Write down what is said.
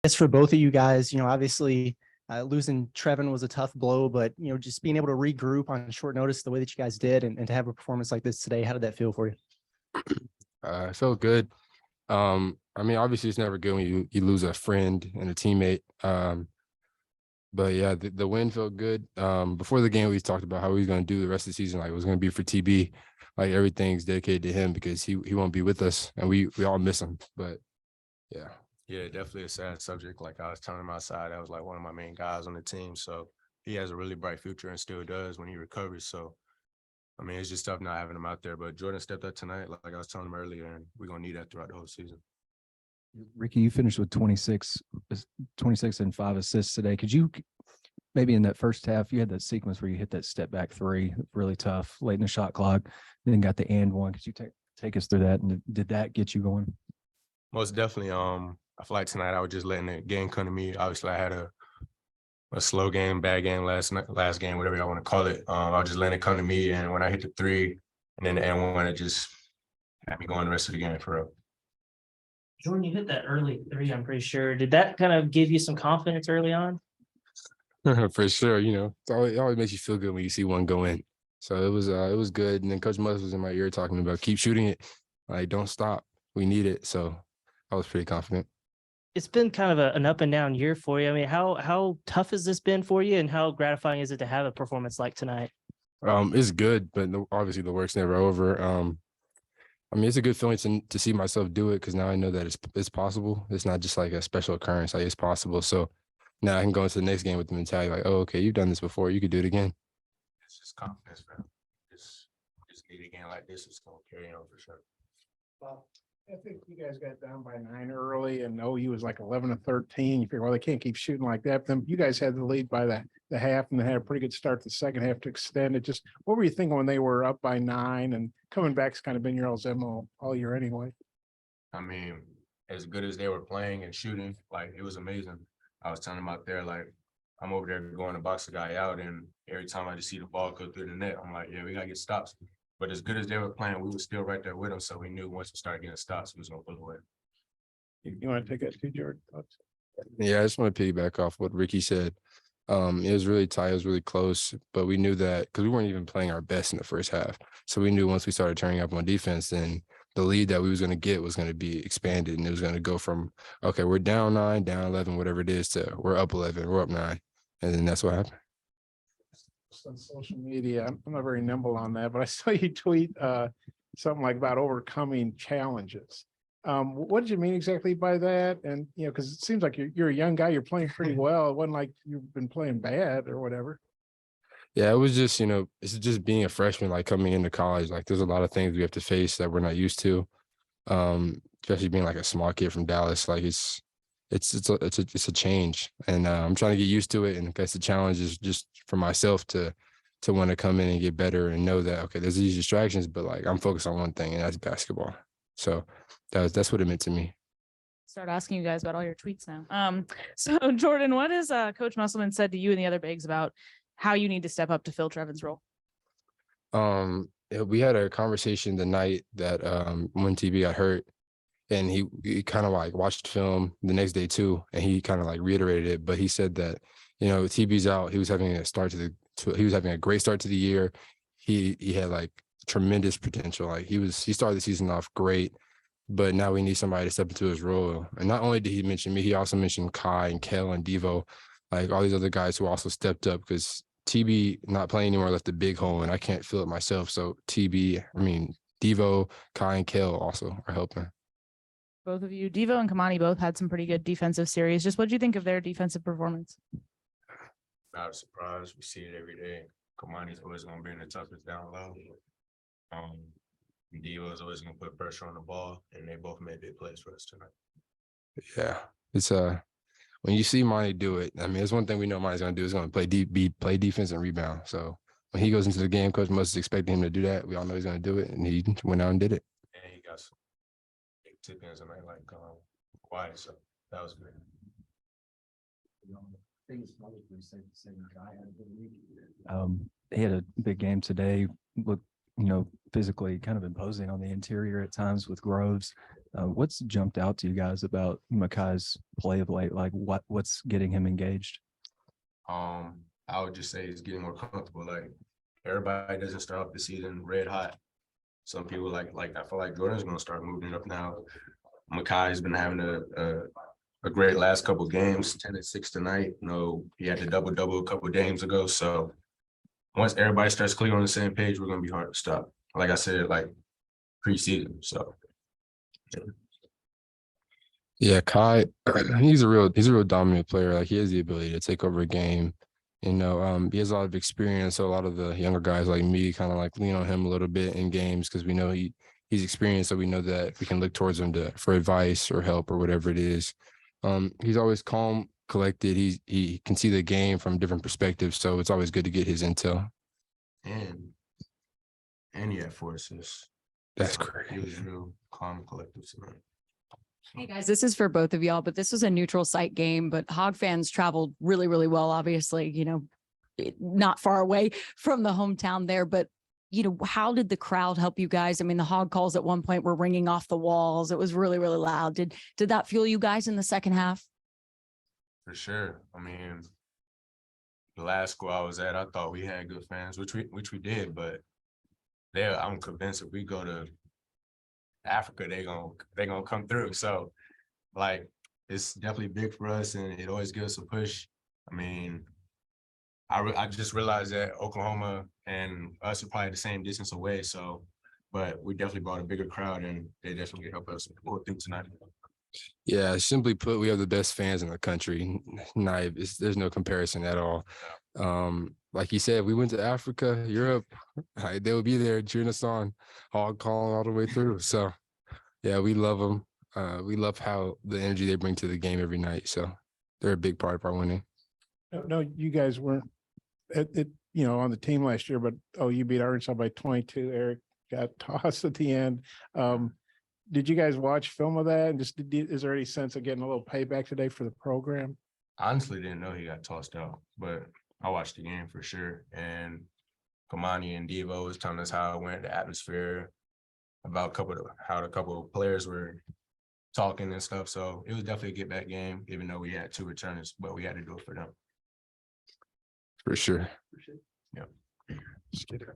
It's for both of you guys. Obviously losing Trevin was a tough blow, but just being able to regroup on short notice the way that you guys did and to have a performance like this today, how did that feel for you? It felt good. Obviously it's never good when you lose a friend and a teammate. But yeah, the win felt good. Before the game, we talked about how he was going to do the rest of the season. Like it was going to be for TB. Like everything's dedicated to him because he won't be with us, and we all miss him. But yeah. Yeah, definitely a sad subject. Like I was telling him outside, that was like one of my main guys on the team. So he has a really bright future and still does when he recovers. So, it's just tough not having him out there. But Jordan stepped up tonight, like I was telling him earlier, and we're going to need that throughout the whole season. Ricky, you finished with 26 and 5 assists today. Could you maybe in that first half, you had that sequence where you hit that step back three, really tough, late in the shot clock, then got the and one. Could you take us through that? And did that get you going? Most definitely. I feel like tonight I was just letting the game come to me. Obviously, I had a slow game, bad game last game, whatever y'all want to call it. I was just letting it come to me, and when I hit the three and then the and one, it just had me going the rest of the game for real. Jordan, you hit that early three, I'm pretty sure. Did that kind of give you some confidence early on? For sure. It always makes you feel good when you see one go in. So it was good. And then Coach Mutz was in my ear talking about keep shooting it. Like, don't stop. We need it. So I was pretty confident. It's been kind of an up and down year for you. How tough has this been for you, and how gratifying is it to have a performance like tonight? It's good, but obviously the work's never over. It's a good feeling to see myself do it because now I know that it's possible. It's not just like a special occurrence. Like it's possible. So now I can go into the next game with the mentality like, oh, okay, you've done this before. You could do it again. It's just confidence, man. Just need a game like this. It's going to carry on for sure. Well, I think you guys got down by 9 early, and OU was like 11-13. You figure, well, they can't keep shooting like that. But then you guys had the lead by the half, and they had a pretty good start the second half to extend it. Just what were you thinking when they were up by 9 and coming back's kind of been your all's MO all year anyway? As good as they were playing and shooting, like it was amazing. I was telling them out there, like I'm over there going to box the guy out, and every time I just see the ball go through the net, I'm like, yeah, we gotta get stops. But as good as they were playing, we were still right there with them. So we knew once we started getting stops, we was gonna pull away. You want to take that too, Jordan? Yeah, I just want to piggyback off what Ricky said. It was really tight. It was really close, but we knew that because we weren't even playing our best in the first half. So we knew once we started turning up on defense, then the lead that we was going to get was going to be expanded, and it was going to go from, okay, we're down 9, down 11, whatever it is, to we're up 11, we're up 9. And then that's what happened. On social media, I'm not very nimble on that, but I saw you tweet something like about overcoming challenges. What did you mean exactly by that? And because it seems like you're a young guy, you're playing pretty well. It wasn't like you've been playing bad or whatever. Yeah, it was just, it's just being a freshman, like coming into college. Like there's a lot of things we have to face that we're not used to. Especially being like a small kid from Dallas, like it's a change, and I'm trying to get used to it. And I guess the challenge is just for myself to want to come in and get better and know that, okay, there's these distractions, but like I'm focused on one thing, and that's basketball. So that's what it meant to me. Start asking you guys about all your tweets now. So Jordan, what has Coach Musselman said to you and the other bigs about how you need to step up to fill Trevin's role? We had a conversation the night that when TB got hurt, and he kind of like watched film the next day too, and he kind of like reiterated it. But he said that TB's out. He was having a great start to the year. He had like tremendous potential. Like he started the season off great, but now we need somebody to step into his role. And not only did he mention me, he also mentioned Kai and Kel and Devo, like all these other guys who also stepped up because TB not playing anymore left a big hole, and I can't fill it myself. So Devo, Kai, and Kel also are helping. Both of you, Devo and Kamani, both had some pretty good defensive series. Just what do you think of their defensive performance? Not a surprise. We see it every day. Kamani's always going to bring the toughest down low. Devo's always going to put pressure on the ball, and they both made big plays for us tonight. Yeah, it's when you see Monty do it, it's one thing we know Monty's going to do is going to play defense and rebound. So when he goes into the game, Coach Must is expecting him to do that. We all know he's going to do it, and he went out and did it. And he got some tip-ins and like quiet, so that was good. He had a big game today. Looked physically kind of imposing on the interior at times with Groves. What's jumped out to you guys about Makai's play of late? Like what's getting him engaged? I would just say he's getting more comfortable. Like everybody doesn't start off the season red hot. Some people like I feel like Jordan's gonna start moving up now. Makai's been having a great last couple of games, 10-6 tonight. He had the double a couple of games ago. So once everybody starts clicking on the same page, we're gonna be hard to stop. Like I said, like preseason. So Yeah, Kai, he's a real dominant player. Like he has the ability to take over a game. He has a lot of experience. So a lot of the younger guys like me kind of like lean on him a little bit in games because we know he's experienced. So we know that we can look towards him for advice or help or whatever it is. He's always calm, collected. He can see the game from different perspectives. So it's always good to get his intel. and he had 4 assists. That's So great. He was real calm, collective tonight. Hey guys, this is for both of y'all, but this was a neutral site game, but Hog fans traveled really, really well, obviously, not far away from the hometown there, but how did the crowd help you guys? I mean, the Hog calls at one point were ringing off the walls. It was really, really loud. Did that fuel you guys in the second half? For sure. I mean, the last school I was at, I thought we had good fans, which we did, but I'm convinced if we go to Africa, they gonna come through. So like it's definitely big for us and it always gives us a push. I mean, I just realized that Oklahoma and us are probably the same distance away. So, but we definitely brought a bigger crowd and they definitely help us pull through tonight. Yeah, simply put, we have the best fans in the country. There's no comparison at all. Like you said, we went to Africa, Europe, they will be there cheering us on, Hog calling all the way through. So, yeah, we love them. We love how the energy they bring to the game every night. So they're a big part of our winning. No, you guys weren't on the team last year, but you beat Arkansas by 22. Eric got tossed at the end. Did you guys watch film of that? And is there any sense of getting a little payback today for the program? I honestly didn't know he got tossed out, but I watched the game for sure. And Kamani and Devo was telling us how it went, the atmosphere, about how a couple of players were talking and stuff. So it was definitely a get back game, even though we had 2 returners, but we had to do it for them. For sure. Yeah. Just get it.